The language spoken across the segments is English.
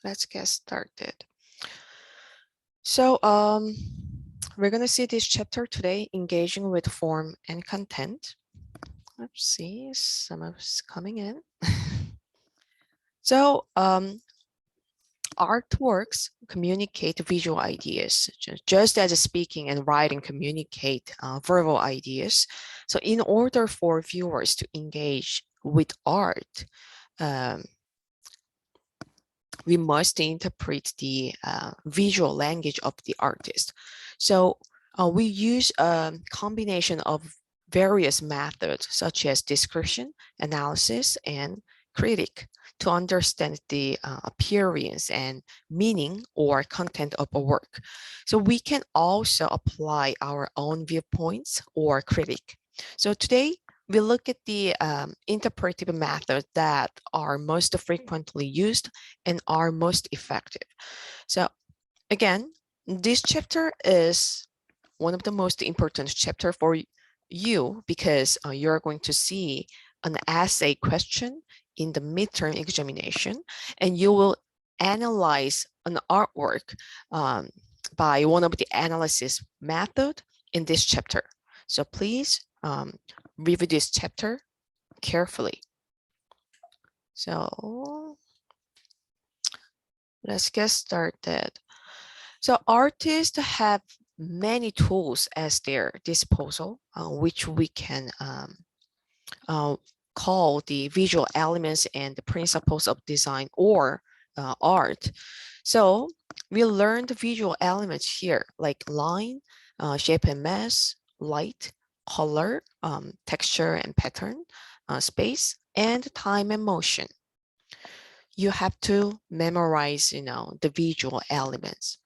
let's get started. So we're gonna see this chapter today, engaging with form and content. Let's see, some of us coming in. So artworks communicate visual ideas, just as speaking and writing communicate verbal ideas. So in order for viewers to engage with art, um, we must interpret the visual language of the artist. So we use a combination of various methods such as description, analysis, and critic to understand the appearance and meaning or content of a work. So we can also apply our own viewpoints or critic. So today we look at the interpretive methods that are most frequently used and are most effective. So again, this chapter is one of the most important chapter for you because you're going to see an essay question in the midterm examination, and you will analyze an artwork by one of the analysis method in this chapter. So please review this chapter carefully. So let's get started. So artists have many tools as their disposal, which we can uh, call the visual elements and the principles of design or art. So we learned visual elements here, like line, shape and mass, light, color, texture and pattern, space, and time and motion. You have to memorize, the visual elements.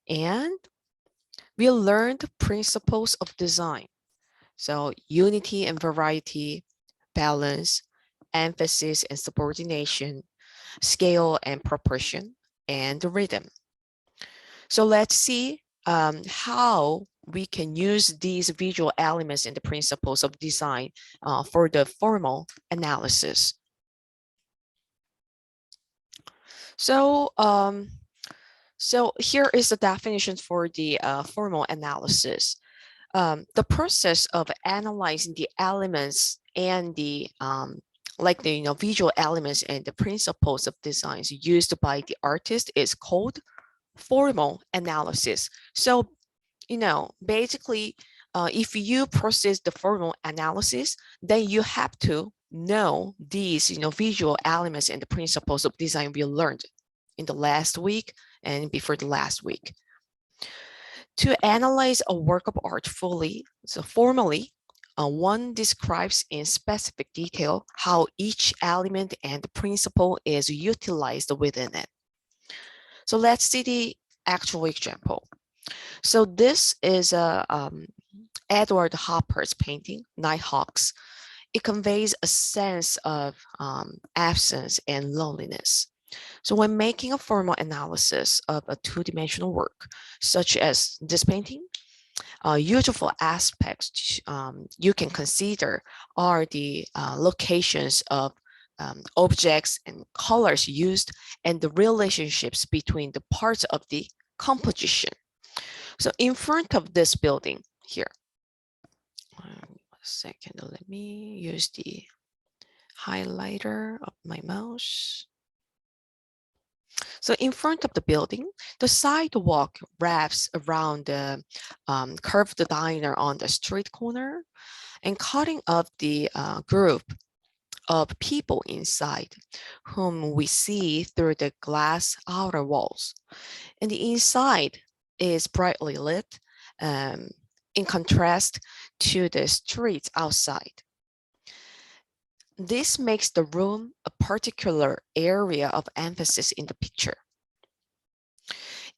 And we learned principles of design. So unity and variety, balance, emphasis and subordination, scale and proportion, and rhythm. So let's see how we can use these visual elements and the principles of design for the formal analysis. So, so here is the definition for the formal analysis. The process of analyzing the elements and the like the visual elements and the principles of designs used by the artist is called formal analysis. So basically, if you process the formal analysis, then you have to know these visual elements and the principles of design we learned in the last week and before the last week. To analyze a work of art fully, so formally, one describes in specific detail how each element and principle is utilized within it. So let's see the actual example. So this is Edward Hopper's painting, Nighthawks. It conveys a sense of absence and loneliness. So when making a formal analysis of a two-dimensional work, such as this painting, useful aspects you can consider are the locations of objects and colors used and the relationships between the parts of the composition. So in front of this building here, a second, let me use the highlighter of my mouse. So in front of the building, the sidewalk wraps around the curved diner on the street corner and cutting up the group of people inside, whom we see through the glass outer walls. And the inside is brightly lit in contrast to the streets outside. This makes the room a particular area of emphasis in the picture.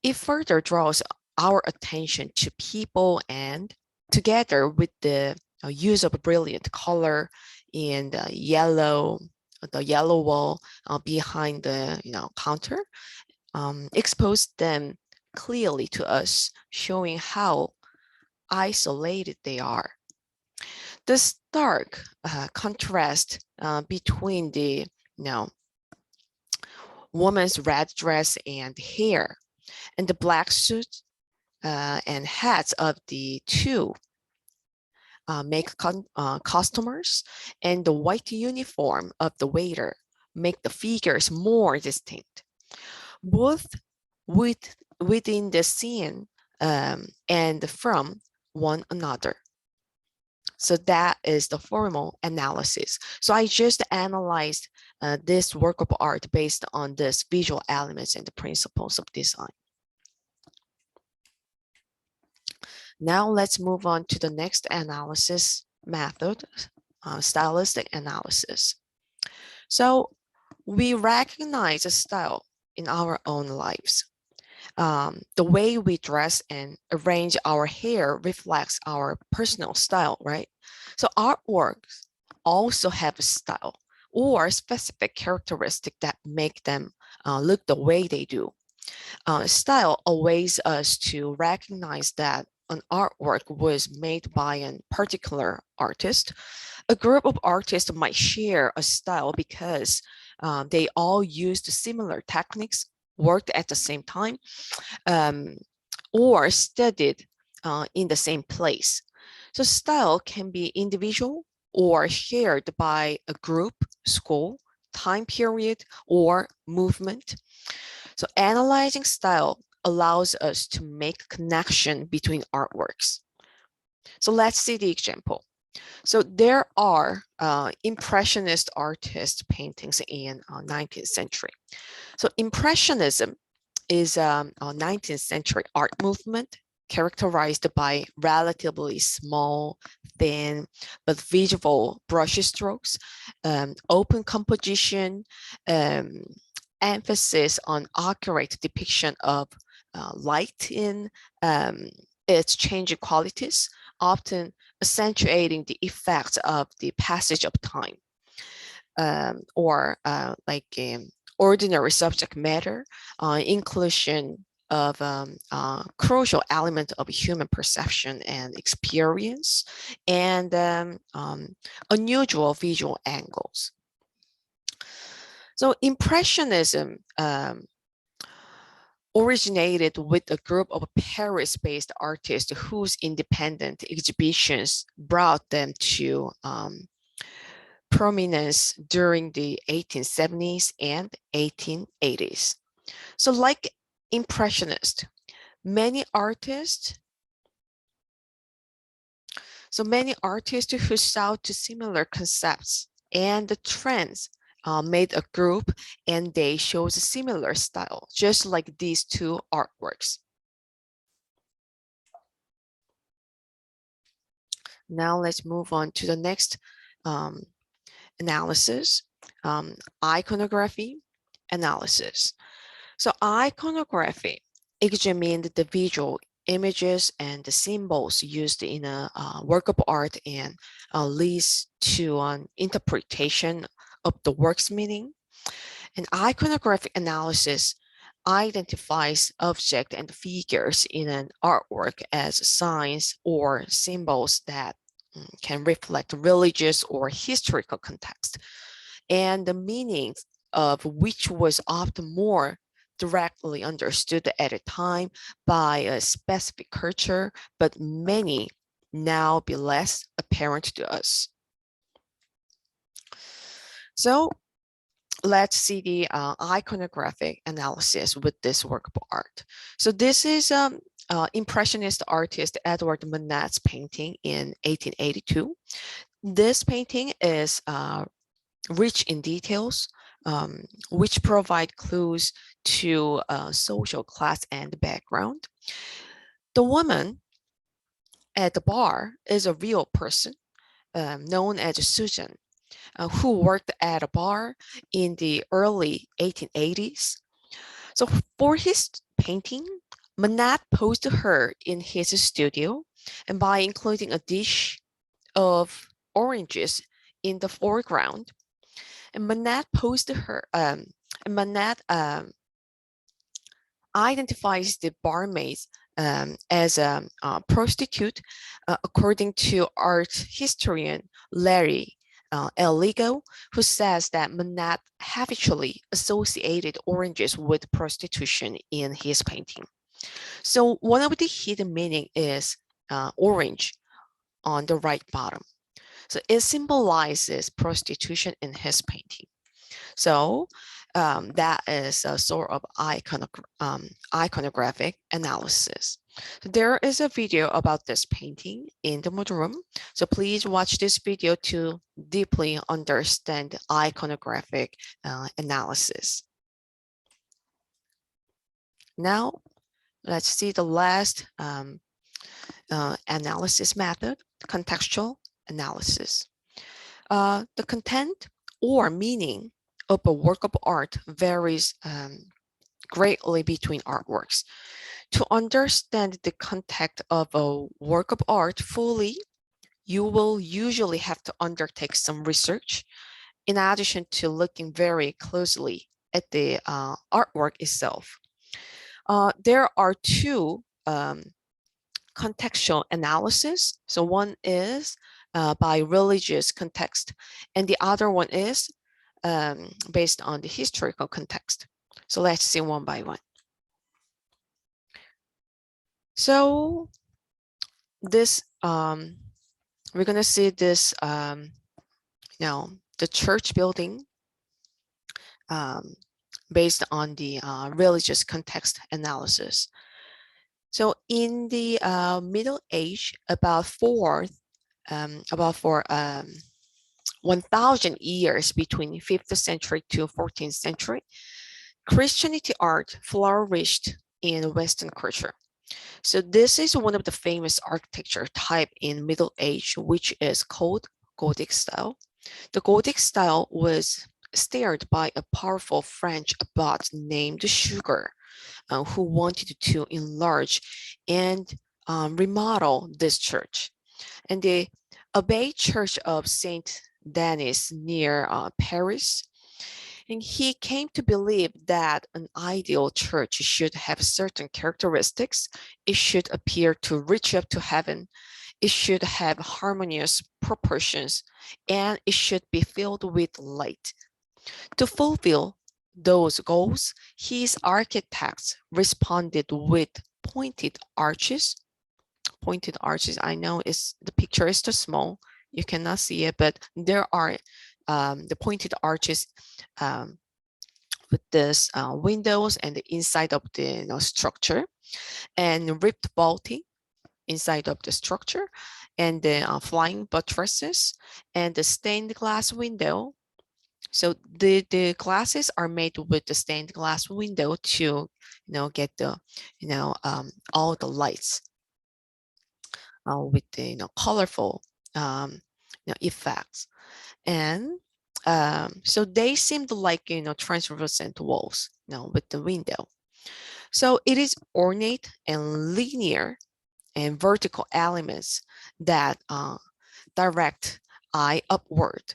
It further draws our attention to people and together with the use of a brilliant color in the yellow wall behind the counter expose them clearly to us, showing how isolated they are. The stark contrast between the woman's red dress and hair, and the black suit and hats of the two customers, and the white uniform of the waiter make the figures more distinct, both within the scene and from one another. So that is the formal analysis. So I just analyzed this work of art based on this visual elements and the principles of design. Now let's move on to the next analysis method, stylistic analysis. So we recognize a style in our own lives. The way we dress and arrange our hair reflects our personal style, right? So artworks also have a style or specific characteristic that make them look the way they do. Style allows us to recognize that an artwork was made by a particular artist. A group of artists might share a style because they all used similar techniques, worked at the same time, or studied in the same place. So style can be individual or shared by a group, school, time period, or movement. So analyzing style allows us to make connection between artworks. So let's see the example. So there are Impressionist artist paintings in 19th century. So Impressionism is a 19th century art movement characterized by relatively small, thin, but visual brush strokes, open composition, emphasis on accurate depiction of light in its changing qualities, often accentuating the effects of the passage of time, or ordinary subject matter, inclusion of crucial element of human perception and experience, and unusual visual angles. So Impressionism originated with a group of Paris-based artists whose independent exhibitions brought them to prominence during the 1870s and 1880s. So like Impressionist, many artists who saw to similar concepts and the trends made a group, and they shows a similar style, just like these two artworks. Now let's move on to the next analysis, iconography analysis. So iconography examines the visual images and the symbols used in a work of art and leads to an interpretation of the work's meaning. And iconographic analysis identifies objects and figures in an artwork as signs or symbols that can reflect religious or historical context, and the meanings of which was often more directly understood at a time by a specific culture, but many now be less apparent to us. So let's see the iconographic analysis with this work of art. So this is Impressionist artist Edward Manet's painting in 1882. This painting is rich in details, which provide clues to social class and background. The woman at the bar is a real person known as Susan, who worked at a bar in the early 1880s. So for his painting, Manet posed her in his studio, and by including a dish of oranges in the foreground, and Manet posed her, Manet identifies the barmaid as a prostitute, according to art historian Larry illegal, who says that Monet habitually associated oranges with prostitution in his painting. So one of the hidden meaning is orange on the right bottom. So it symbolizes prostitution in his painting. So that is a sort of iconographic analysis. So there is a video about this painting in the Moodle room. So please watch this video to deeply understand iconographic analysis. Now, let's see the last analysis method, contextual analysis. The content or meaning of a work of art varies greatly between artworks. To understand the context of a work of art fully, you will usually have to undertake some research in addition to looking very closely at the artwork itself. There are two contextual analysis. So one is by religious context, and the other one is based on the historical context. So let's see one by one. So this, we're gonna see this, the church building based on the religious context analysis. So in the Middle Age, about 1,000 years between 5th century to 14th century, Christianity art flourished in Western culture. So this is one of the famous architecture type in Middle Age, which is called Gothic style. The Gothic style was steered by a powerful French abbot named Suger, who wanted to enlarge and remodel this church. And the Abbey Church of Saint Denis near Paris. And he came to believe that an ideal church should have certain characteristics. It should appear to reach up to heaven. It should have harmonious proportions, and it should be filled with light. To fulfill those goals, his architects responded with pointed arches. Pointed arches, I know the picture is too small. You cannot see it, but there are the pointed arches with this windows and the inside of the structure, and ribbed vaulting inside of the structure, and the flying buttresses, and the stained glass window. So the glasses are made with the stained glass window to get the all the lights with the colorful effects. And so they seemed like translucent walls with the window. So it is ornate and linear and vertical elements that direct eye upward.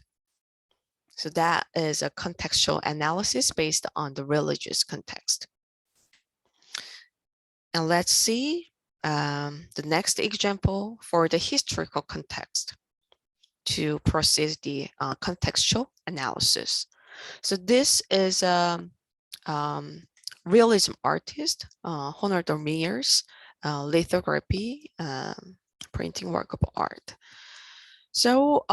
So that is a contextual analysis based on the religious context. And let's see the next example for the historical context to proceed the contextual analysis. So this is a realism artist, Honor Mier's lithography printing work of art. So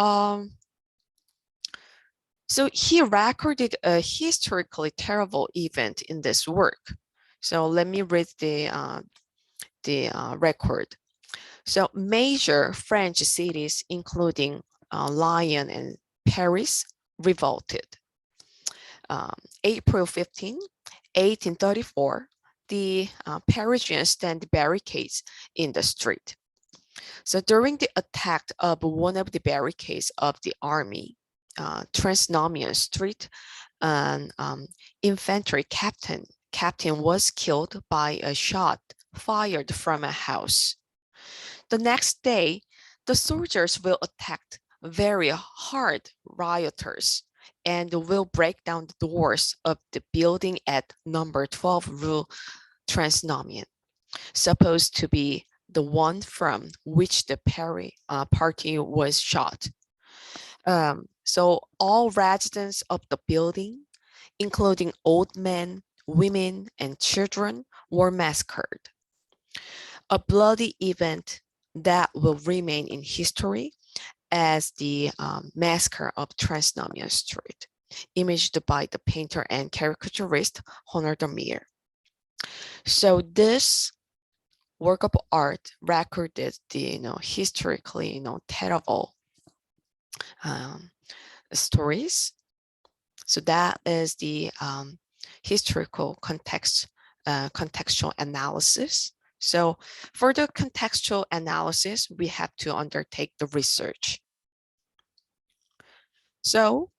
so he recorded a historically terrible event in this work. So let me read the record. So major French cities, including Lyon and Paris, revolted. April 15, 1834, the Parisians stand barricades in the street. So during the attack of one of the barricades of the army, Transnomian Street, an infantry captain was killed by a shot fired from a house. The next day, the soldiers will attack very hard rioters and will break down the doors of the building at number 12 Rue Transnomian, supposed to be the one from which the party was shot. So all residents of the building, including old men, women, and children, were massacred. A bloody event that will remain in history as the massacre of Transnomian Street, imaged by the painter and caricaturist Honor Mir. So this work of art recorded the historically terrible stories. So that is the historical contextual analysis. So for the contextual analysis, we have to undertake the research. So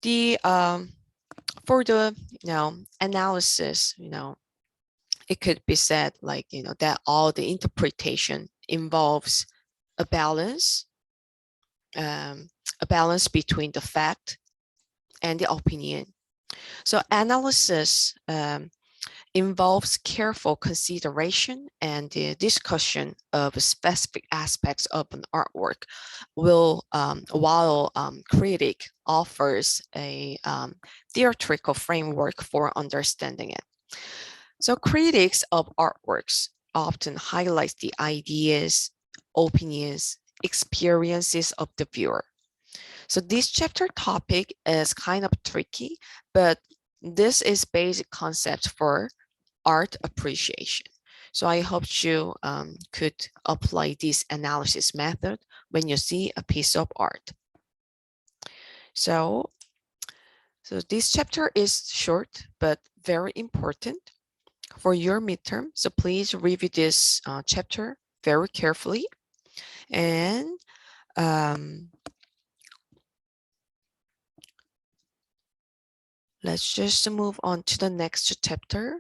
the for the analysis, it could be said like that all the interpretation involves a balance between the fact and the opinion. So analysis involves careful consideration and the discussion of specific aspects of an artwork, while critic offers a theoretical framework for understanding it. So critics of artworks often highlight the ideas, opinions, experiences of the viewer. So this chapter topic is kind of tricky, but this is basic concept for art appreciation. So I hope you could apply this analysis method when you see a piece of art. So this chapter is short, but very important for your midterm. So please review this chapter very carefully. And let's just move on to the next chapter.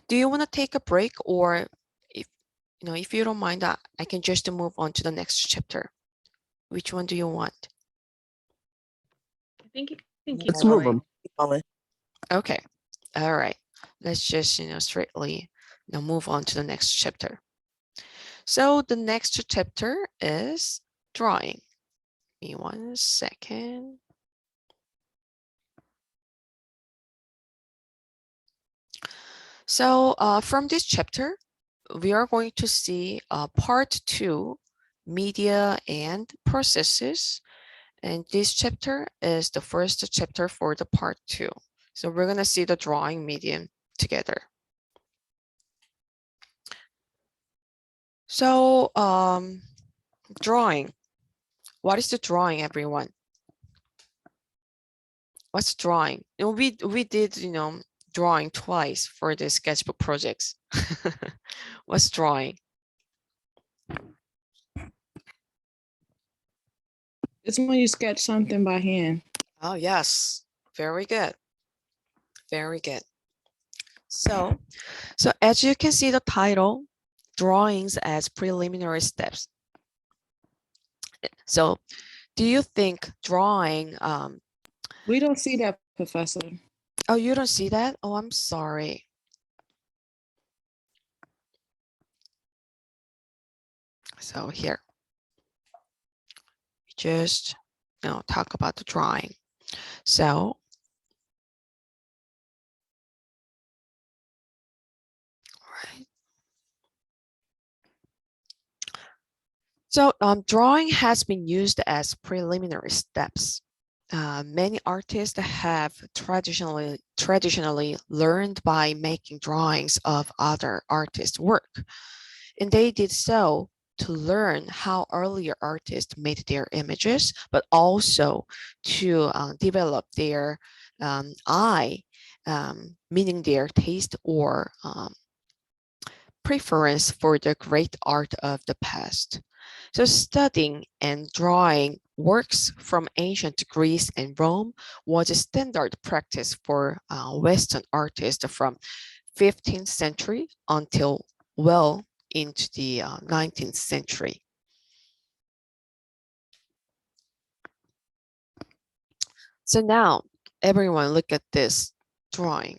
Do you want to take a break, or if you don't mind, I can just move on to the next chapter. Which one do you want? I think Let's move them. Okay. All right. Let's just straightly move on to the next chapter. So the next chapter is drawing. Give me 1 second. So from this chapter, we are going to see part 2, media and processes. And this chapter is the first chapter for the part 2. So we're going to see the drawing medium together. So drawing. What is the drawing, everyone? What's drawing? We did drawing twice for the sketchbook projects. What's drawing? it's when you sketch something by hand. Oh yes, very good. Very good. So as you can see the title, drawings as preliminary steps. So do you think drawing We don't see that, Professor. oh, you don't see that? Oh, I'm sorry. So here, we just talk about the drawing. So right. So drawing has been used as preliminary steps. Many artists have traditionally learned by making drawings of other artists' work, and they did so to learn how earlier artists made their images, but also to develop their eye, meaning their taste or preference for the great art of the past. So studying and drawing works from ancient Greece and Rome was a standard practice for Western artists from 15th century until well into the 19th century. So now, everyone look at this drawing.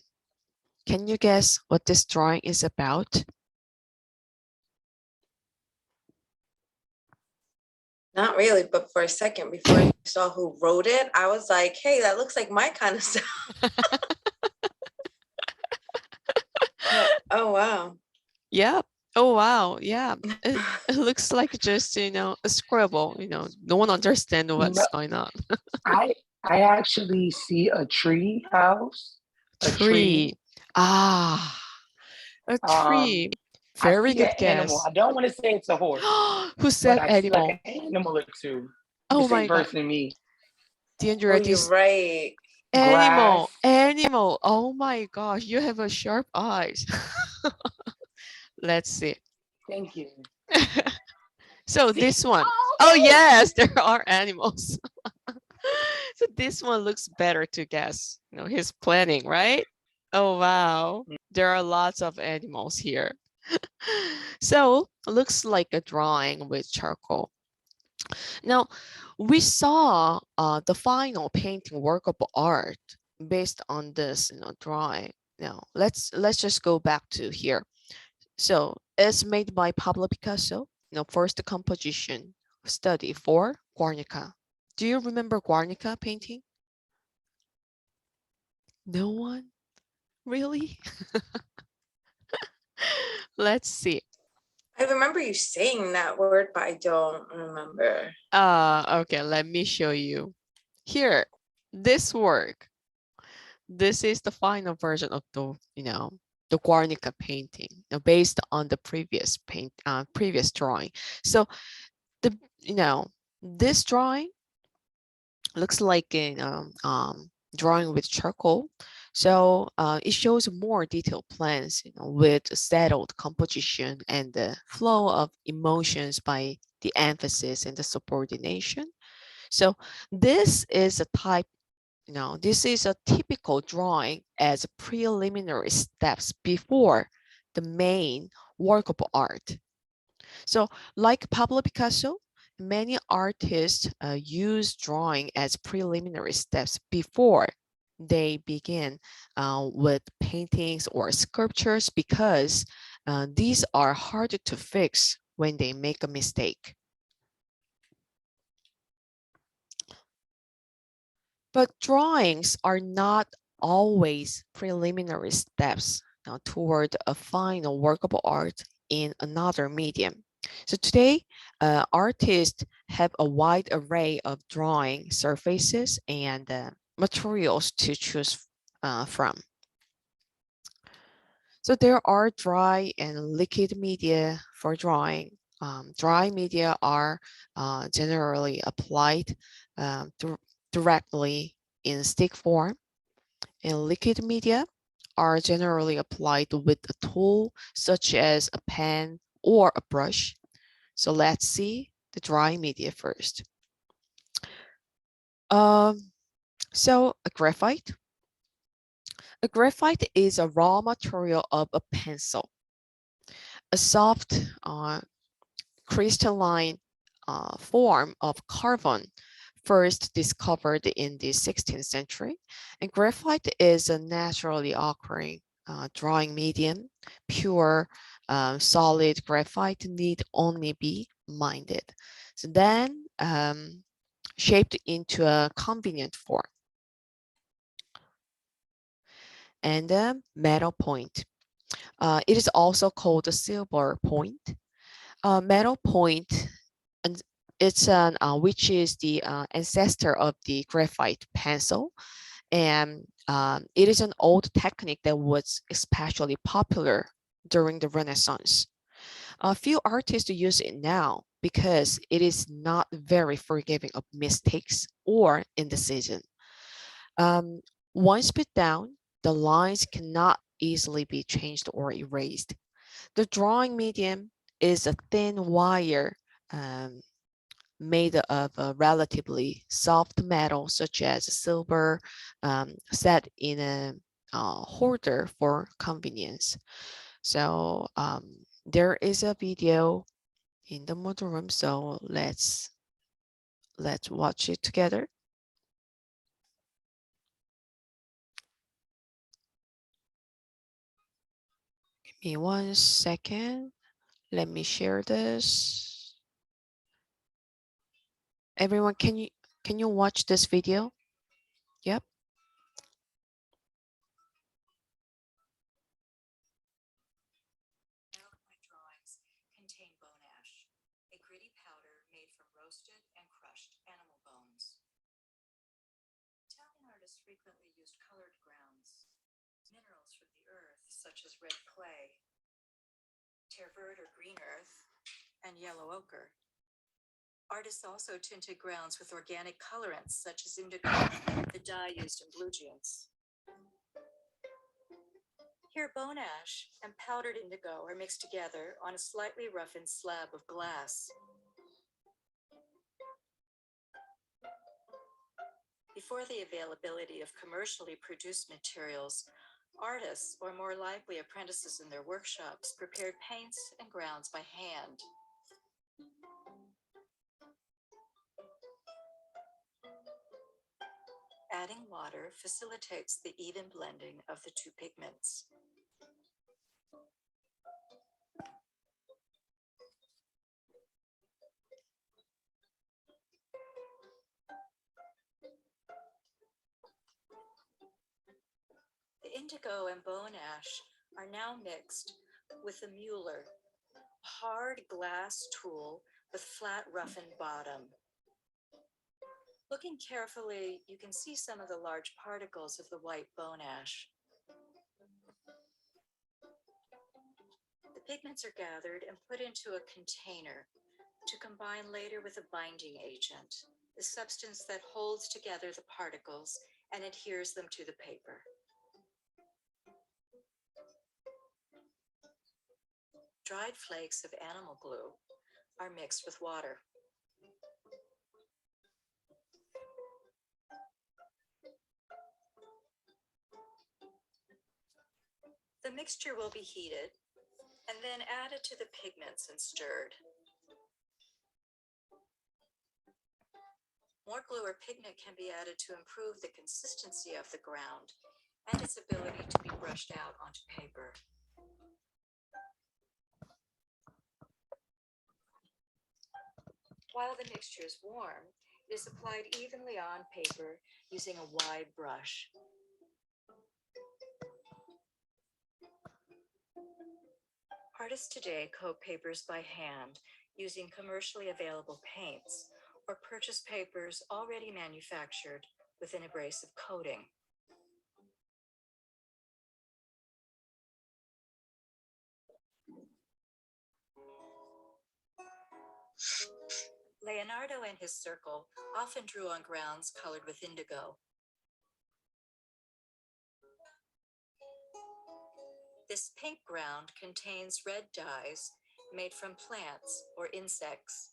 Can you guess what this drawing is about? Not really, but for a second before I saw who wrote it, I was like, hey, that looks like my kind of stuff. Oh, wow. Yeah. Oh wow. Yeah. It looks like just, a scribble, no one understands No, what's going on. I actually see a tree house, a tree. Tree. Ah, a Um, tree. I Very see an good animal. guess. I don't want to say it's a horse, Who but said I see like animal? an animal or two. The Oh same my God. person in me. The Oh, Android you're is right. Grass. animal. Animal. Oh my gosh, you have a sharp eyes. Let's see. Thank you. So See? this one. Oh, Oh okay. yes, there are animals. So this one looks better to guess. He's planning, right? Oh wow. There are lots of animals here. So looks like a drawing with charcoal. Now we saw the final painting work of art based on this drawing. Now let's just go back to here. So it's made by Pablo Picasso. First composition study for Guernica. Do you remember Guernica painting? No one? Really? Let's see. I remember you saying that word, but I don't remember. Okay, let me show you. Here, this work. This is the final version of the Guernica painting, based on the previous drawing. So the this drawing looks like a drawing with charcoal. So it shows more detailed plans, with settled composition and the flow of emotions by the emphasis and the subordination. So this is a type, this is a typical drawing as preliminary steps before the main work of art. So, like Pablo Picasso, many artists use drawing as preliminary steps before they begin with paintings or sculptures, because these are harder to fix when they make a mistake. But drawings are not always preliminary steps toward a final work of art in another medium. So today, artists have a wide array of drawing surfaces and materials to choose from. So there are dry and liquid media for drawing. Dry media are generally applied directly in stick form, and liquid media are generally applied with a tool such as a pen or a brush. So let's see the dry media first. Um, so a graphite. A graphite is a raw material of a pencil. A soft crystalline form of carbon, first discovered in the 16th century. And graphite is a naturally occurring drawing medium. Pure solid graphite need only be minded. So then shaped into a convenient form. And the metal point. It is also called a silver point. Metal point, and it's an which is the ancestor of the graphite pencil, and it is an old technique that was especially popular during the Renaissance. A few artists use it now because it is not very forgiving of mistakes or indecision. Um, Once put down, the lines cannot easily be changed or erased. The drawing medium is a thin wire um, made of a relatively soft metal, such as silver, set in a holder for convenience. So there is a video in the model room, so let's watch it together. Give me 1 second. Let me share this. Everyone, can you watch this video? Yep. PowerPoint drawings contain bone ash, a gritty powder made from roasted and crushed animal bones. Italian artists frequently used colored grounds, minerals from the earth such as red clay, terre verte or green earth, and yellow ochre. Artists also tinted grounds with organic colorants such as indigo, the dye used in blue jeans. Here, bone ash and powdered indigo are mixed together on a slightly roughened slab of glass. Before the availability of commercially produced materials, artists, or more likely apprentices in their workshops, prepared paints and grounds by hand. Adding water facilitates the even blending of the two pigments. The indigo and bone ash are now mixed with a Mueller, a hard glass tool with flat roughened bottom. Looking carefully, you can see some of the large particles of the white bone ash. The pigments are gathered and put into a container to combine later with a binding agent, the substance that holds together the particles and adheres them to the paper. Dried flakes of animal glue are mixed with water. The mixture will be heated and then added to the pigments and stirred. More glue or pigment can be added to improve the consistency of the ground and its ability to be brushed out onto paper. While the mixture is warm, it is applied evenly on paper using a wide brush. Artists today coat papers by hand using commercially available paints or purchase papers already manufactured with an abrasive coating. Leonardo and his circle often drew on grounds colored with indigo. This pink ground contains red dyes made from plants or insects.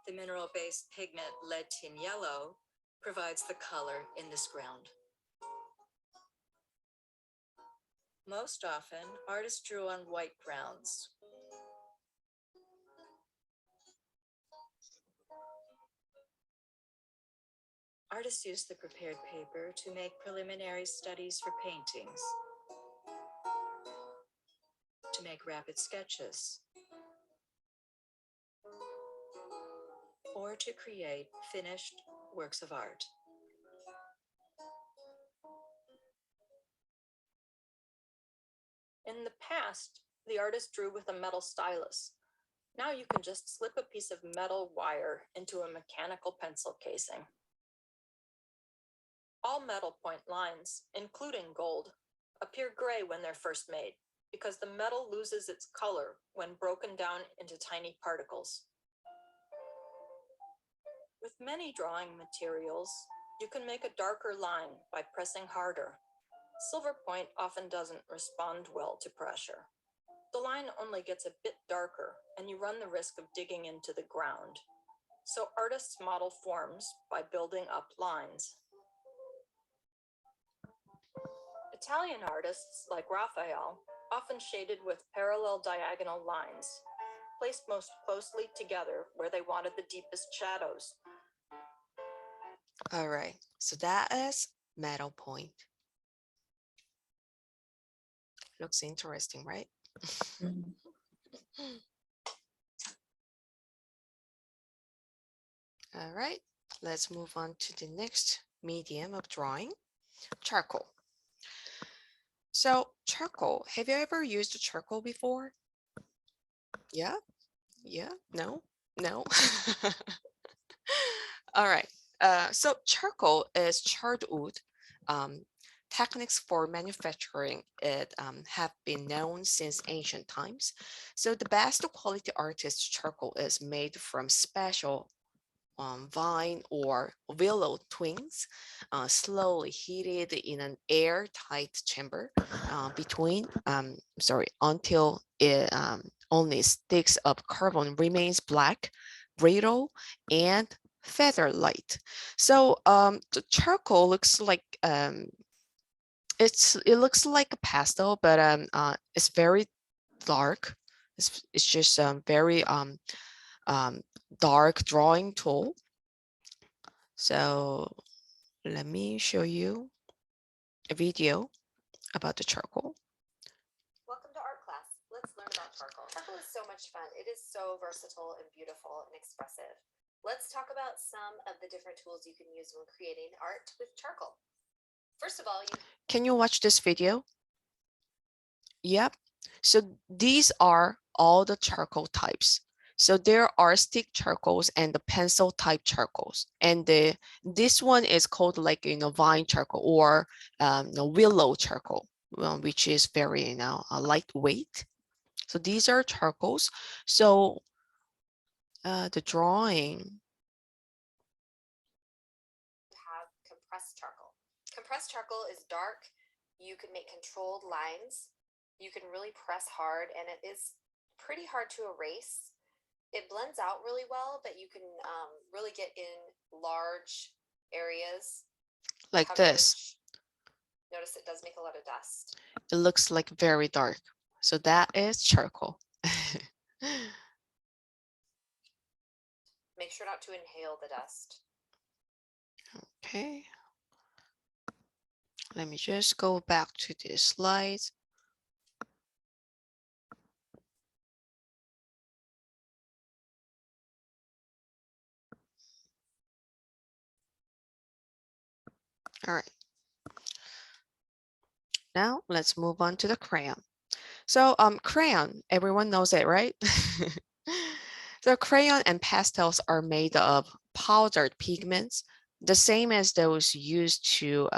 The mineral-based pigment lead tin yellow provides the color in this ground. Most often, artists drew on white grounds. Artists use the prepared paper to make preliminary studies for paintings, to make rapid sketches, or to create finished works of art. In the past, the artist drew with a metal stylus. Now you can just slip a piece of metal wire into a mechanical pencil casing. All metal point lines, including gold, appear gray when they're first made because the metal loses its color when broken down into tiny particles. With many drawing materials, you can make a darker line by pressing harder. Silver point often doesn't respond well to pressure. The line only gets a bit darker and you run the risk of digging into the ground. So artists model forms by building up lines. Italian artists, like Raphael, often shaded with parallel diagonal lines, placed most closely together where they wanted the deepest shadows. All right. So that is metal point. Looks interesting, right? Mhm. All right, let's move on to the next medium of drawing, charcoal. So charcoal, have you ever used charcoal before? Yeah, yeah, no, no. All right. So charcoal is charred wood. Um, Techniques for manufacturing it have been known since ancient times. So the best quality artist charcoal is made from special vine or willow twigs, slowly heated in an airtight chamber until it only sticks of carbon remains black, brittle, and feather light. So the charcoal looks like it looks like a pastel, but it's very dark. It's just very um, dark drawing tool. So let me show you a video about the charcoal. Welcome to art class. Let's learn about charcoal. Charcoal is so much fun. It is so versatile and beautiful and expressive. Let's talk about some of the different tools you can use when creating art with charcoal. First of all, Can you watch this video? Yep. So these are all the charcoal types. So there are stick charcoals and the pencil type charcoals. And this one is called like, vine charcoal or willow charcoal, which is very, lightweight. So these are charcoals. So the drawing. have compressed charcoal. Compressed charcoal is dark. You can make controlled lines. You can really press hard, and it is pretty hard to erase. It blends out really well, but you can really get in large areas. Like this. Coverage. Notice it does make a lot of dust. It looks like very dark. So that is charcoal. Make sure not to inhale the dust. Okay. Let me just go back to this slide. All right. Now let's move on to the crayon. So crayon, everyone knows it, right? So crayon and pastels are made of powdered pigments, the same as those used to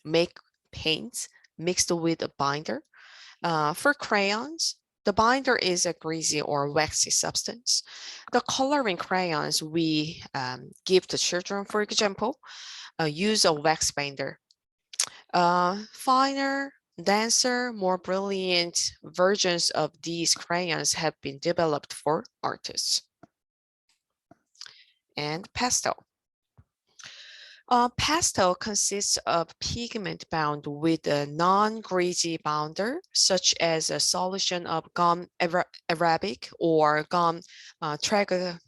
make paints mixed with a binder. For crayons, the binder is a greasy or waxy substance. The coloring crayons we give to children, for example, use a wax binder. Finer, denser, more brilliant versions of these crayons have been developed for artists. And pastel. Pastel consists of pigment bound with a non-greasy bounder, such as a solution of gum arabic or gum tragacanth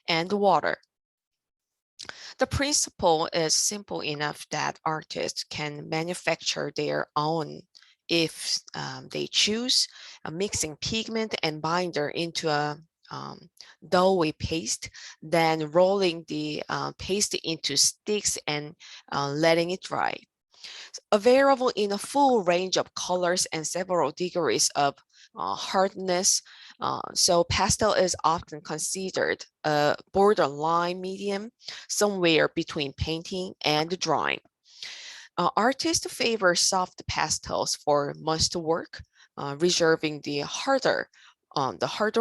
and water. The principle is simple enough that artists can manufacture their own if they choose, mixing pigment and binder into a doughy paste, then rolling the paste into sticks and letting it dry. Available in a full range of colors and several degrees of hardness. So pastel is often considered a borderline medium, somewhere between painting and drawing. Artists favor soft pastels for most work, reserving the harder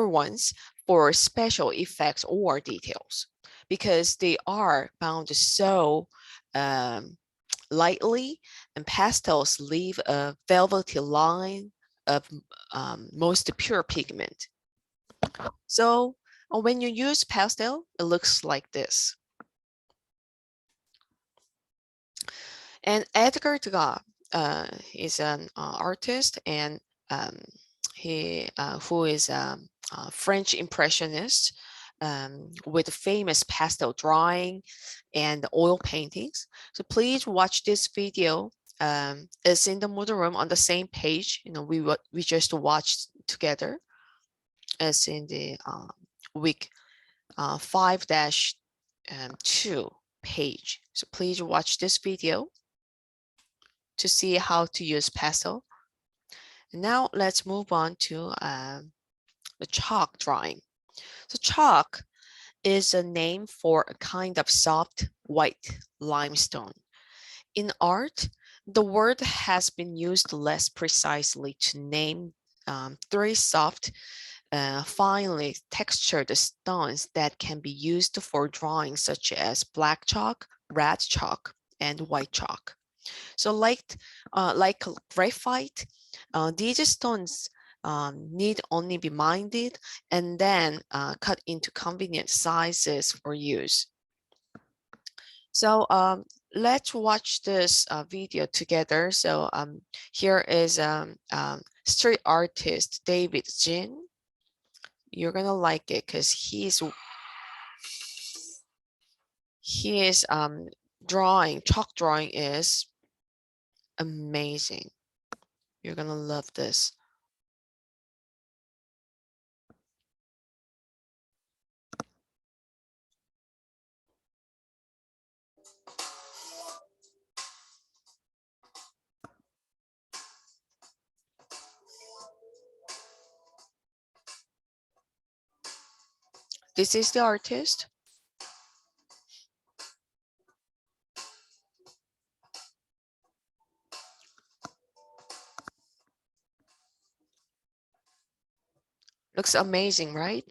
ones for special effects or details, because they are bound so lightly, and pastels leave a velvety line of most pure pigment. So when you use pastel, it looks like this. And Edgar Degas is an artist, and he who is a French impressionist with famous pastel drawing and oil paintings. So please watch this video. It's in the Moodle room on the same page. We just watched together. As in the week 5-2 page. So please watch this video to see how to use pencil. Now let's move on to the chalk drawing. So chalk is a name for a kind of soft white limestone. In art, the word has been used less precisely to name three soft, finely textured stones that can be used for drawing, such as black chalk, red chalk, and white chalk. So like graphite, these stones need only be mined and then cut into convenient sizes for use. So let's watch this video together. So here is street artist David Jin. You're gonna like it because he is drawing, chalk drawing is amazing. You're gonna love this. This is the artist. Looks amazing, right?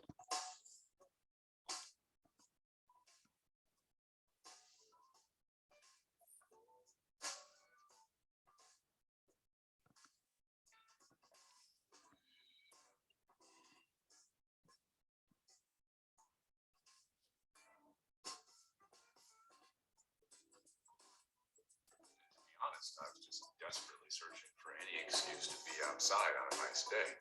Honest, I was just desperately searching for any excuse to be outside on a nice day.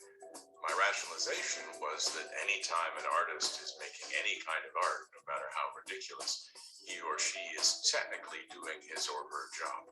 My rationalization was that any time an artist is making any kind of art, no matter how ridiculous, he or she is technically doing his or her job.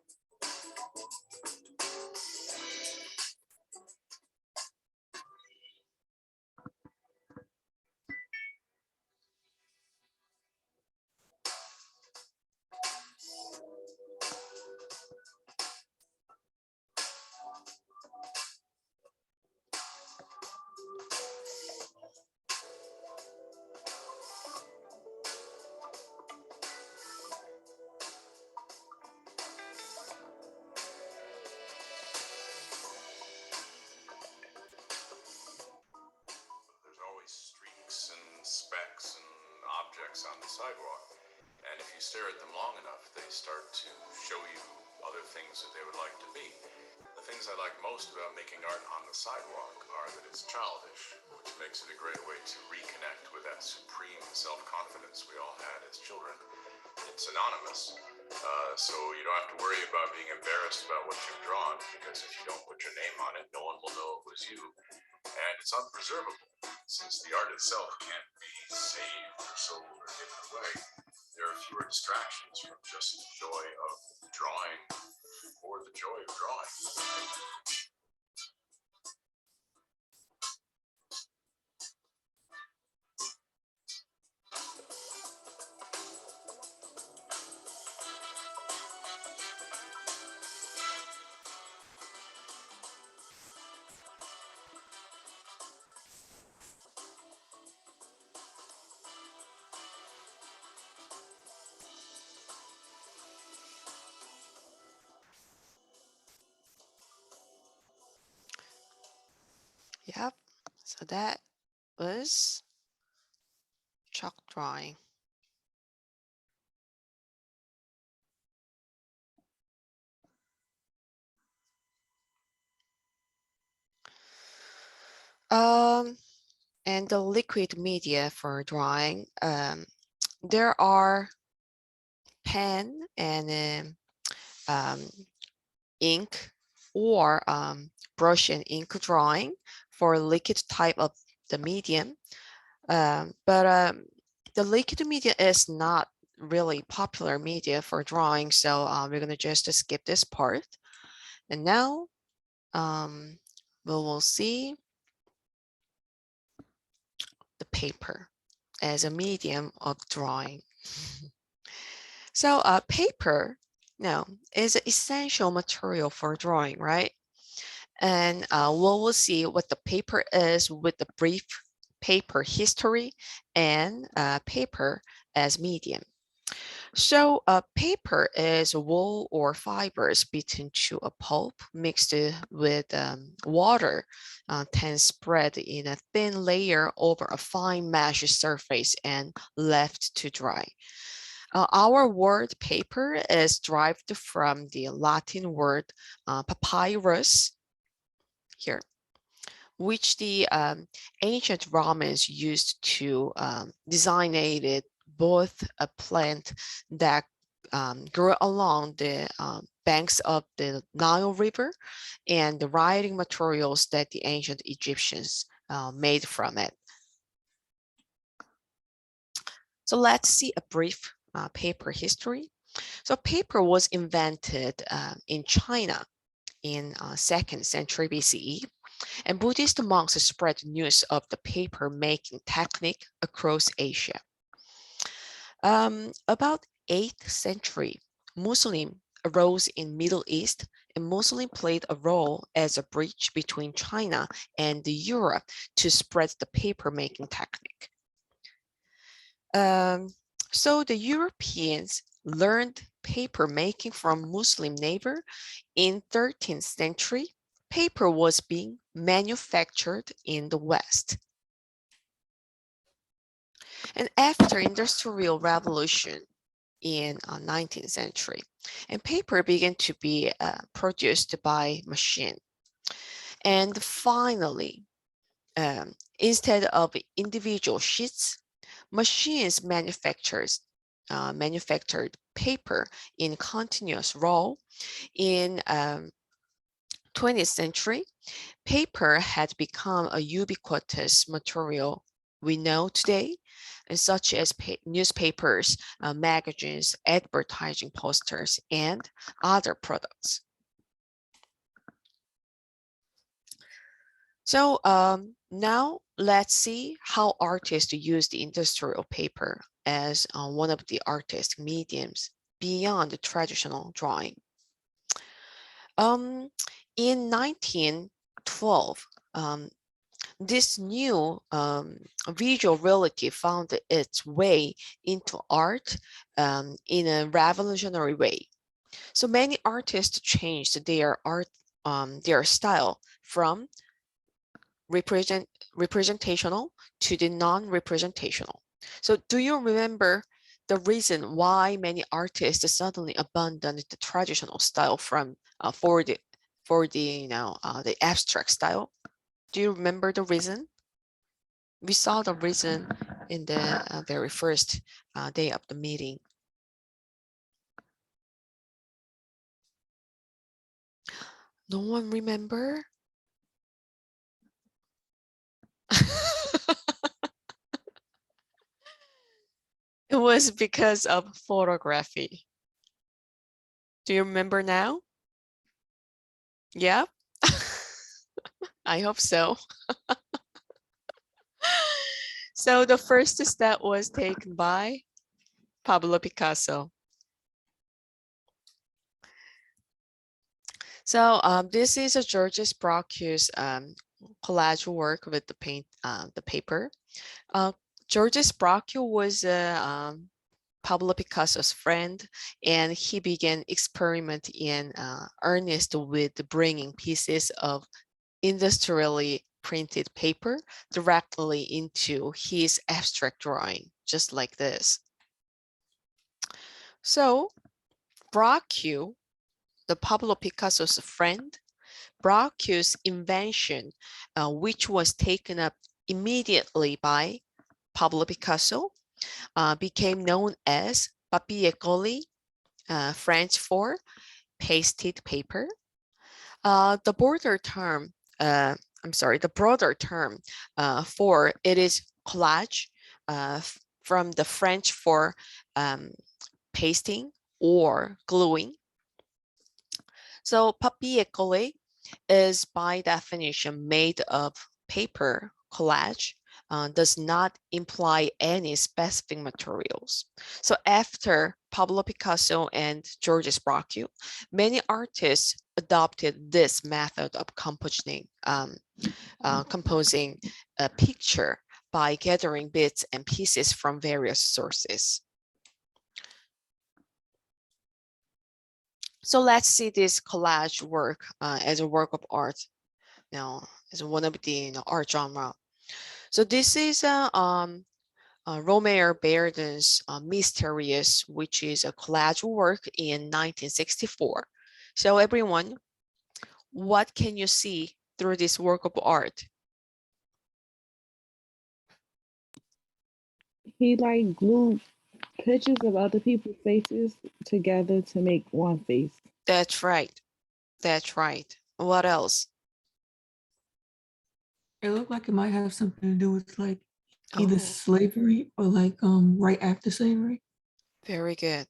There's always streaks and specks and objects on the sidewalk. And if you stare at them long enough, they start to show you other things that they would like to be. The things I like most about making art on the sidewalk are that it's childish, which makes it a great way to reconnect with that supreme self-confidence we all had as children. It's anonymous, so you don't have to worry about being embarrassed about what you've drawn, because if you don't put your name on it, no one will know it was you. And it's unpreservable, since the art itself can't be saved or sold or given away. There are fewer distractions from just the joy of drawing for the joy of drawing. Yep. So that was chalk drawing. And the liquid media for drawing, there are pen and ink or brush and ink drawing for liquid type of the medium. But the liquid media is not really popular media for drawing, so we're going to just skip this part. And now we will see the paper. as a medium of drawing. So paper now is an essential material for drawing, right? And we'll see what the paper is with the brief paper history and paper as medium. So paper is wool or fibers beaten to a pulp mixed with water, then spread in a thin layer over a fine mesh surface and left to dry. Our word paper is derived from the Latin word papyrus here, which the ancient Romans used to designate both a plant that grew along the banks of the Nile River and the writing materials that the ancient Egyptians made from it. So let's see a brief paper history. So paper was invented in China in 2nd century BCE, and Buddhist monks spread news of the paper making technique across Asia. About 8th century, Muslim arose in Middle East, and Muslim played a role as a bridge between China and Europe to spread the paper making technique. So the Europeans learned paper making from Muslim neighbor. In 13th century, paper was being manufactured in the West. And after Industrial Revolution in 19th century, and paper began to be produced by machine. And finally, instead of individual sheets, machines manufactured paper in continuous roll. In 20th century, paper had become a ubiquitous material we know today, and such as newspapers, magazines, advertising posters, and other products. So now let's see how artists use the industrial paper as one of the artistic mediums beyond the traditional drawing. In 1912, this new visual reality found its way into art in a revolutionary way. So many artists changed their style from representational to the non-representational. So do you remember the reason why many artists suddenly abandoned the traditional style from for the the abstract style? Do you remember the reason? We saw the reason in the very first day of the meeting. No one remember? It was because of photography. Do you remember now? Yeah, I hope so. So the first step was taken by Pablo Picasso. So this is a Georges Braque's collage work with the paper. Georges Braque was Pablo Picasso's friend, and he began experimenting in earnest with bringing pieces of industrially printed paper directly into his abstract drawing, just like this. So Braque, the Pablo Picasso's friend, Braque's invention, which was taken up immediately by Pablo Picasso, became known as papier-collé, French for pasted paper. The broader term for it is collage, from the French for pasting or gluing. So papier-collé is by definition made of paper collage does not imply any specific materials. So after Pablo Picasso and Georges Braque, many artists adopted this method of composing a picture by gathering bits and pieces from various sources. So let's see this collage work as a work of art, as one of the art genre. So this is Romain Bardin's Mysterious, which is a collage work in 1964. So everyone, what can you see through this work of art? He like glued pictures of other people's faces together to make one face. That's right. That's right. What else? It looked like it might have something to do with like either Oh, slavery or like right after slavery. very good.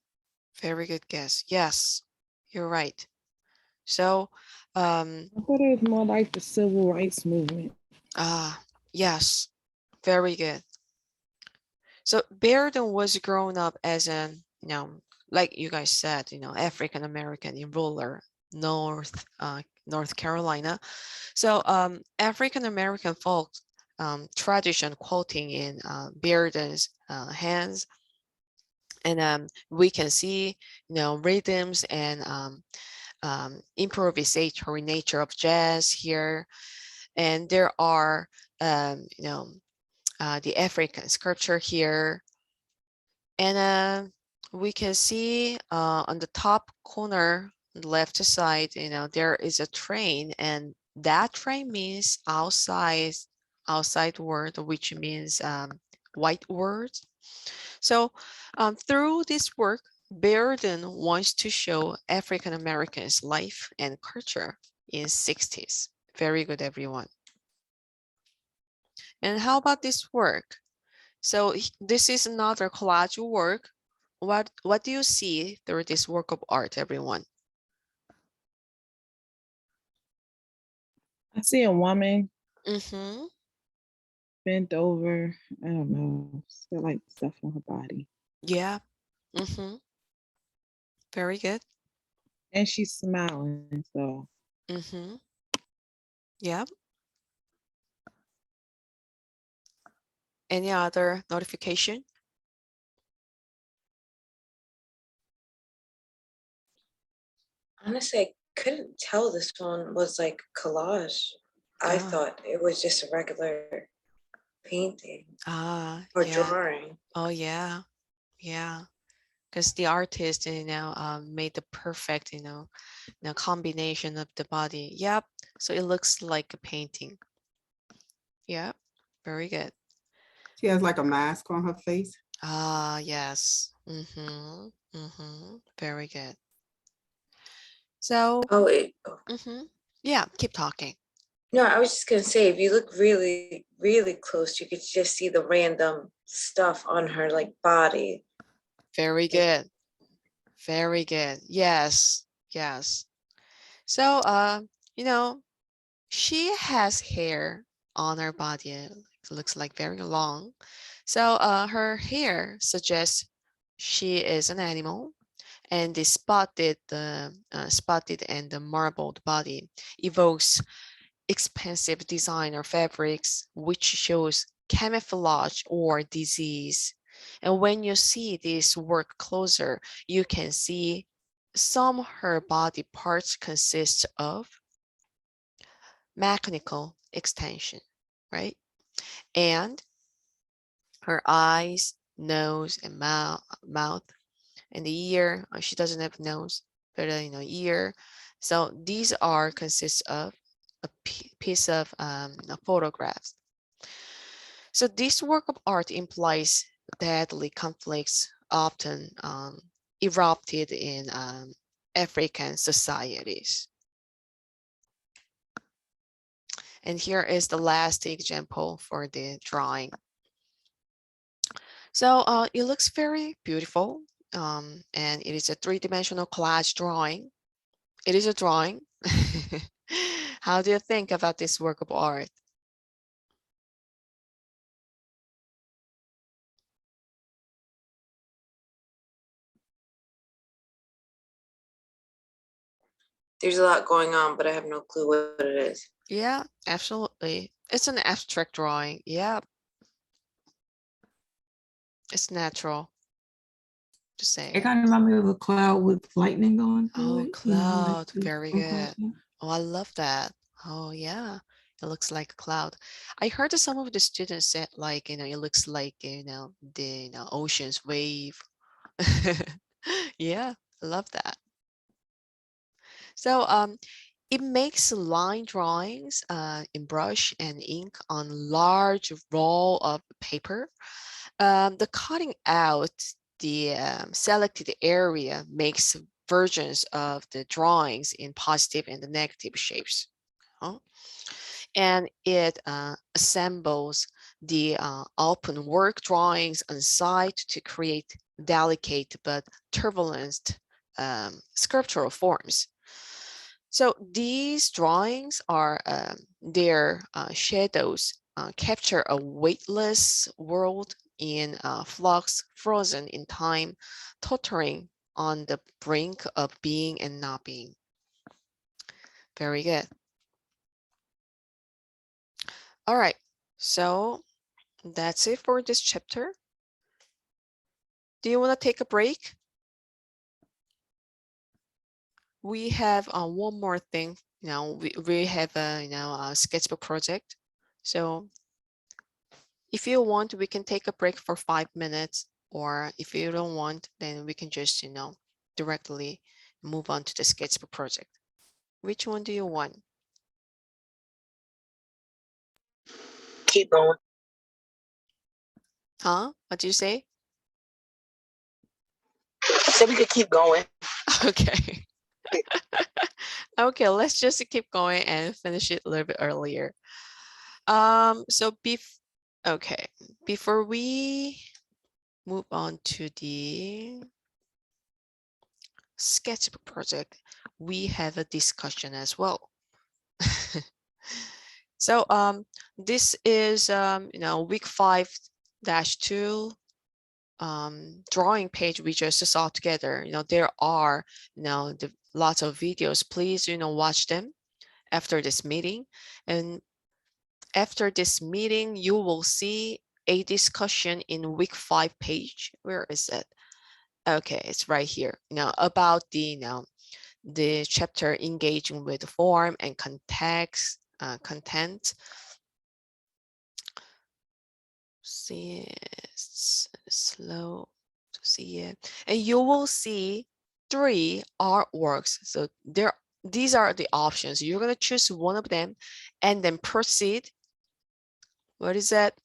Very good guess. Yes, you're right. So, I thought it was more like the civil rights movement. yes, very good. So Bearden was grown up as an, like you guys said, African American in rural North Carolina. So African American folk tradition quoting in Bearden's hands, and we can see, rhythms and improvisatory nature of jazz here, and there are, the African sculpture here. And we can see on the top corner, left side, there is a train, and that train means outside word, which means white words. So through this work, Bearden wants to show African Americans' life and culture in 60s. Very good, everyone. And how about this work? So this is another collage work. What do you see through this work of art, everyone? I see a woman Mm-hmm. bent over. I don't know. She's got like stuff on her body. Yeah. Mm-hmm. Very good. And she's smiling. So Mm-hmm. Yeah. Any other notification? Honestly, I couldn't tell this one was like collage. I thought it was just a regular painting or Yeah. drawing. Oh, yeah. Yeah. Because the artist, made the perfect, combination of the body. Yep. So it looks like a painting. Yep. Very good. She has like a mask on her face. Yes. Mm-hmm. Mm-hmm. Very good. So, Oh, mm-hmm. Yeah, keep talking. no, I was just gonna say, if you look really, really close, you could just see the random stuff on her like body. Very good. Very good. Yes. Yes. So, she has hair on her body. It looks like very long. So, her hair suggests she is an animal, and the spotted and the marbled body evokes expensive designer fabrics, which shows camouflage or disease. And when you see this work closer, you can see some of her body parts consist of mechanical extension, right? And her eyes, nose, and mouth, and the ear. She doesn't have nose, but ear. So these are consists of a piece of photographs. So this work of art implies deadly conflicts often erupted in African societies. And here is the last example for the drawing. So it looks very beautiful, and it is a three-dimensional collage drawing. It is a drawing. How do you think about this work of art? There's a lot going on, but I have no clue what it is. Yeah, absolutely. It's an abstract drawing. Yeah, it's natural to say. It kind of reminds me of a cloud with lightning going through Oh, it. You know, like cloud. Very from clouds. good. Oh, I love that. Oh, yeah. It looks like a cloud. I heard that some of the students said like, it looks like, the ocean's wave. Yeah, I love that. So it makes line drawings in brush and ink on large roll of paper. The cutting out the selected area makes versions of the drawings in positive and negative shapes. And it assembles the open work drawings on site to create delicate but turbulent sculptural forms. So these drawings are their shadows capture a weightless world in flux, frozen in time, tottering on the brink of being and not being. Very good. All right, so that's it for this chapter. Do you want to take a break? We have one more thing. We have a sketchbook project. So if you want, we can take a break for 5 minutes, or if you don't want, then we can just, directly move on to the sketchbook project. Which one do you want? Keep going. Huh? What did you say? I said we could keep going. Okay. Okay, let's just keep going and finish it a little bit earlier. So okay, before we move on to the sketchbook project, we have a discussion as well. So this is week 5-2 drawing page we just saw together. There are lots of videos. Please watch them after this meeting, and after this meeting you will see a discussion in week 5 page. Where is it? Okay, it's right here. About the chapter engaging with form and context, content. See, it's slow to see it, and you will see 3 artworks. So these are the options. You're going to choose one of them and then proceed. What is that?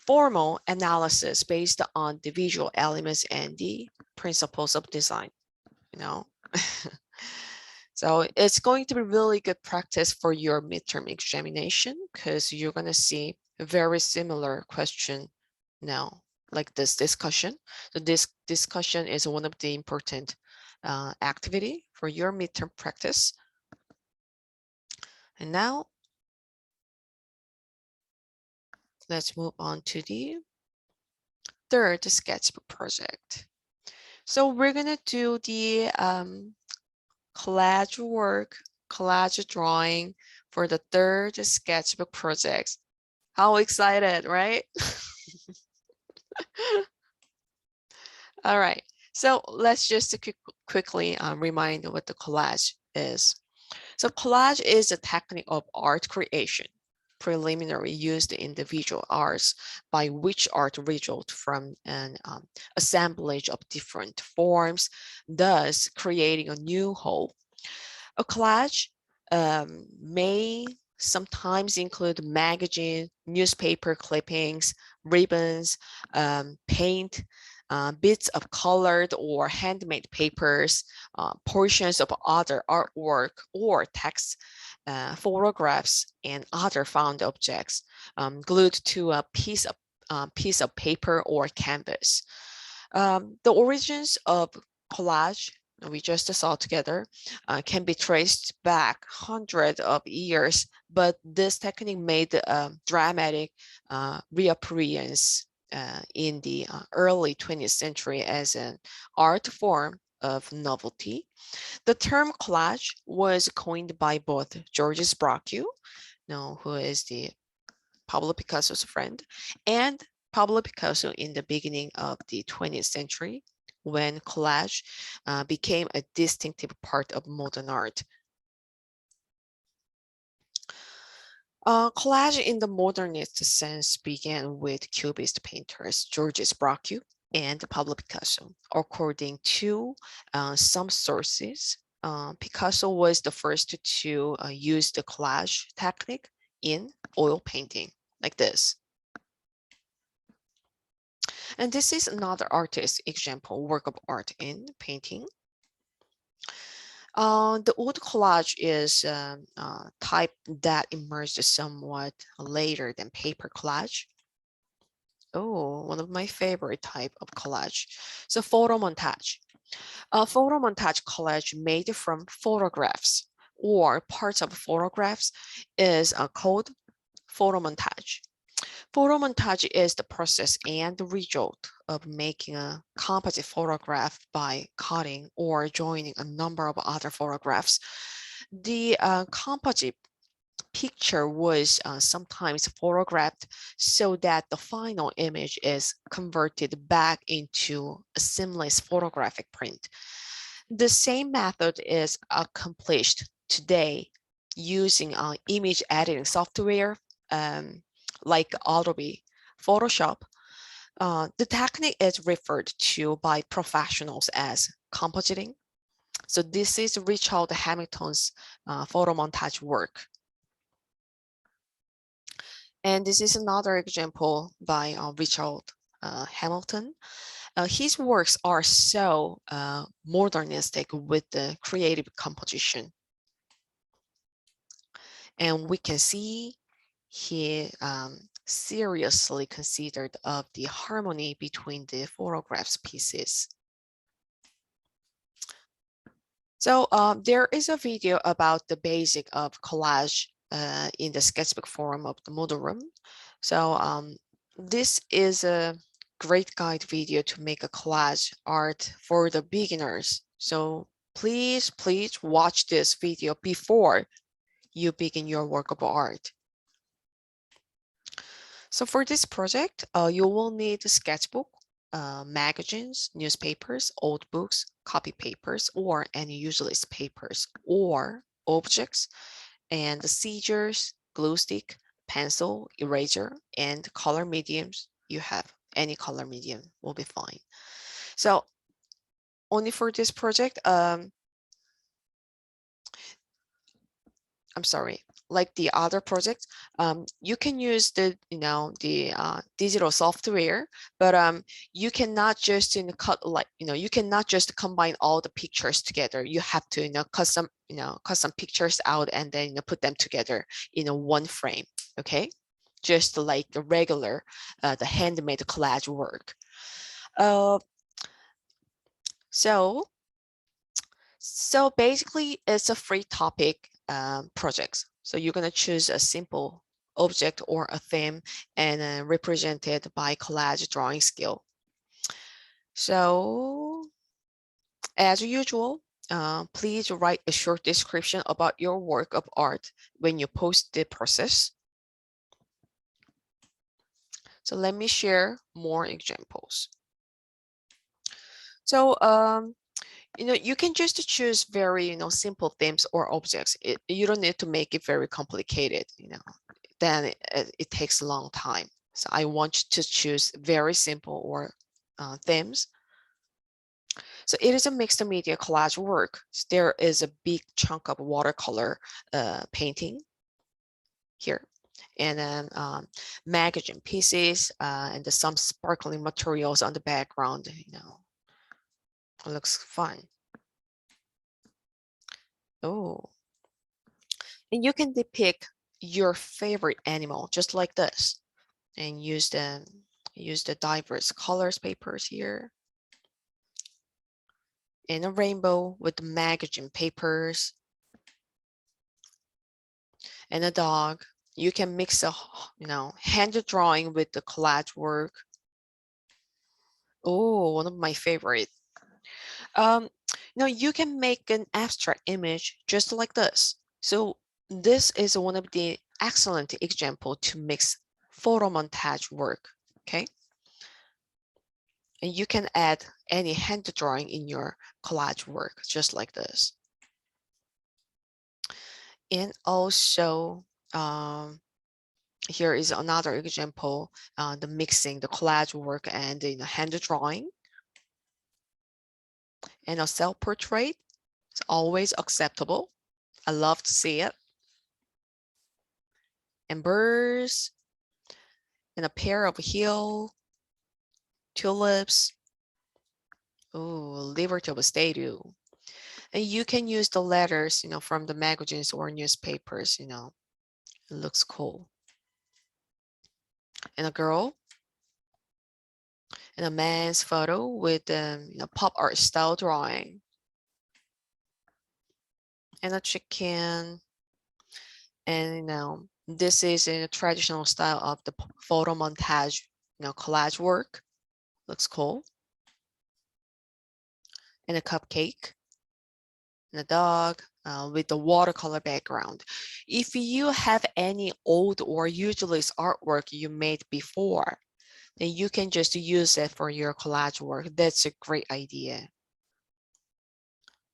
Formal analysis based on the visual elements and the principles of design. So it's going to be really good practice for your midterm examination, because you're going to see a very similar question now, like this discussion. So this discussion is one of the important activity for your midterm practice. And now let's move on to the third sketchbook project. So we're going to do the collage work, collage drawing for the third sketchbook project. How excited, right? All right, so let's just quickly remind what the collage is. So collage is a technique of art creation, preliminary used in the visual arts, by which art results from an assemblage of different forms, thus creating a new whole. A collage may sometimes include magazine, newspaper clippings, ribbons, paint, bits of colored or handmade papers, portions of other artwork or text, photographs, and other found objects glued to a piece of paper or canvas. The origins of collage we just saw together can be traced back hundreds of years, but this technique made a dramatic reappearance in the early 20th century as an art form of novelty. The term collage was coined by both Georges Braque, who is the Pablo Picasso's friend, and Pablo Picasso in the beginning of the 20th century, when collage became a distinctive part of modern art. Collage in the modernist sense began with Cubist painters Georges Braque and Pablo Picasso. According to some sources, Picasso was the first to use the collage technique in oil painting, like this. And this is another artist example, work of art in painting. The oud collage is a type that emerged somewhat later than paper collage. Oh, one of my favorite type of collage. So photo montage. A photo montage collage made from photographs or parts of photographs is called photo montage. Photo montage is the process and the result of making a composite photograph by cutting or joining a number of other photographs. The composite picture was sometimes photographed so that the final image is converted back into a seamless photographic print. The same method is accomplished today using image editing software like Adobe Photoshop. The technique is referred to by professionals as compositing. So this is Richard Hamilton's photo montage work. And this is another example by Richard Hamilton. His works are so modernistic with the creative composition. And we can see he seriously considered of the harmony between the photographs pieces. So there is a video about the basic of collage in the sketchbook forum of the Moodle Room. So this is a great guide video to make a collage art for the beginners. So please watch this video before you begin your work of art. So for this project, you will need a sketchbook, magazines, newspapers, old books, copy papers, or any useless papers or objects, and the scissors, glue stick, pencil, eraser, and color mediums. You have any color medium will be fine. So only for this project, I'm sorry, like the other projects, you can use the digital software, but you cannot just cut you cannot just combine all the pictures together. You have to cut some pictures out and then put them together in one frame. Okay, just like the regular the handmade collage work. So basically, it's a free topic project. So you're going to choose a simple object or a theme and represent it by collage drawing skill. So as usual, please write a short description about your work of art when you post the process. So let me share more examples. So you can just choose very simple themes or objects. You don't need to make it very complicated. Then it takes a long time. So I want you to choose very simple or themes. So it is a mixed media collage work. So there is a big chunk of watercolor painting here, and then magazine pieces and some sparkling materials on the background. It looks fun. Oh, and you can depict your favorite animal just like this, and use the diverse colors papers here, and a rainbow with the magazine papers, and a dog. You can mix a hand drawing with the collage work. Oh, one of my favorite. Now you can make an abstract image just like this. So this is one of the excellent example to mix photo montage work, okay? And you can add any hand drawing in your collage work, just like this. And also, here is another example, the mixing the collage work and the hand drawing. And a self-portrait is always acceptable. I love to see it. And birds, and a pair of heel, tulips, oh, Liberty of a statue. And you can use the letters, from the magazines or newspapers, it looks cool. And a girl, and a man's photo with pop art style drawing. And a chicken. And this is in a traditional style of the photo montage, collage work. Looks cool. And a cupcake. And a dog with the watercolor background. If you have any old or useless artwork you made before, then you can just use it for your collage work. That's a great idea.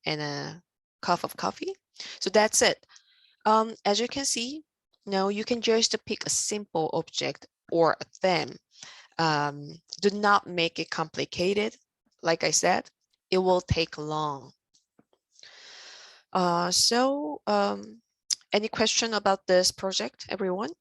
And a cup of coffee. So that's it. As you can see, now you can just pick a simple object or a theme. Do not make it complicated. Like I said, it will take long. So any question about this project, everyone?